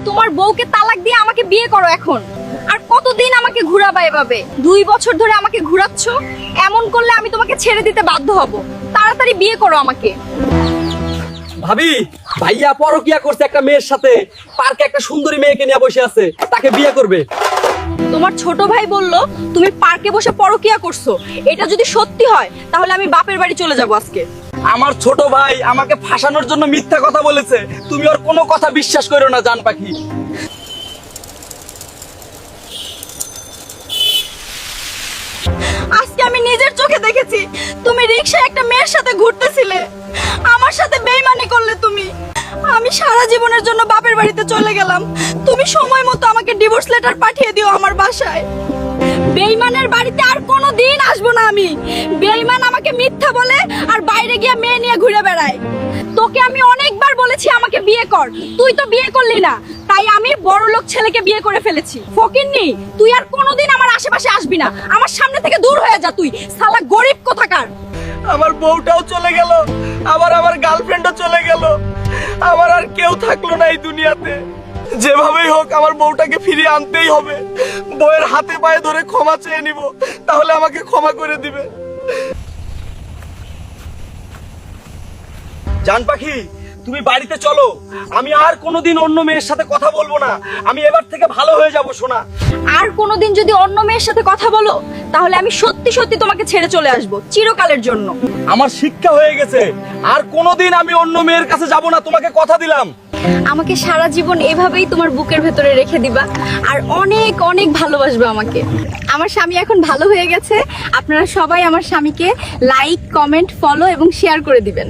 তোমার বউকে তালাক দিয়ে আমাকে বিয়ে করো এখন। আর কতদিন আমাকে ঘুরাবা এভাবে? 2 বছর ধরে আমাকে ঘুরাচ্ছ। এমন করলে আমি তোমাকে ছেড়ে দিতে বাধ্য হব। তাড়াতাড়ি বিয়ে করো আমাকে। ভাবি, ভাইয়া পরকিয়া করছে একটা মেয়ের সাথে, পার্কে একটা সুন্দরী মেয়েকে নিয়ে বসে আছে, তাকে বিয়ে করবে। তোমার ছোট ভাই বলল তুমি পার্কে বসে পরকিয়া করছো। এটা যদি সত্যি হয় তাহলে আমি বাপের বাড়ি চলে যাব আজকে। আমার ছোট ভাই আমাকে ফাঁসানোর জন্য মিথ্যা কথা বলেছে। তুমি ওর কোনো কথা বিশ্বাস করো না জান পাখি। আজকে আমি নিজের চোখে দেখেছি তুমি রিকশায় একটা মেয়ের সাথে ঘুরতেছিলে। আমার সাথে বেইমানি করলে তুমি। আমি সারা জীবনের জন্য বাপের বাড়িতে চলে গেলাম। তুমি সময় মতো আমাকে ডিভোর্স লেটার পাঠিয়ে দিও আমার বাসায়। বেইমানের বাড়িতে আর কোনোদিন আসবো না আমি। বেইমান আমাকে মিথ্যা বলে আর বাইরে গিয়ে মেয়ে নিয়ে ঘুরে বেড়ায়। তোকে আমি অনেকবার বলেছি আমাকে বিয়ে কর, তুই তো বিয়ে করলি না। তাই আমি বড়লোক ছেলেকে বিয়ে করে ফেলেছি। ফকিন্নি, তুই আর কোনোদিন আমার আশেপাশে আসবি না। আমার সামনে থেকে দূর হয়ে যা তুই, শালা গরিব কোথাকার। আমার বউটাও চলে গেল, আবার আমার গার্লফ্রেন্ডও চলে গেল। আমার আর কেউ থাকলো না এই দুনিয়াতে। যেভাবেই হোক আমার বউটাকে ফিরিয়ে আনতেই হবে। বউয়ের হাতে পায়ে ধরে ক্ষমা চেয়ে নিব, তাহলে আমাকে ক্ষমা করে দিবে। জান পাখি, তুমি বাড়িতে চলো। আমি আর কোনোদিন অন্য মেয়ের সাথে কথা বলবো না। আমি এবার থেকে ভালো হয়ে যাব সোনা। আর কোনোদিন যদি অন্য মেয়ের সাথে কথা বলো তাহলে আমি সত্যি সত্যি তোমাকে ছেড়ে চলে আসবো চিরকালের জন্য। আমার শিক্ষা হয়ে গেছে, আর কোনোদিন আমি অন্য মেয়ের কাছে যাব না, তোমাকে কথা দিলাম। আমাকে সারা জীবন এভাবেই তোমার বুকের ভেতরে রেখে দিবা আর অনেক অনেক ভালোবাসবে আমাকে। আমার স্বামী এখন ভালো হয়ে গেছে। আপনারা সবাই আমার স্বামীকে লাইক, কমেন্ট, ফলো এবং শেয়ার করে দিবেন।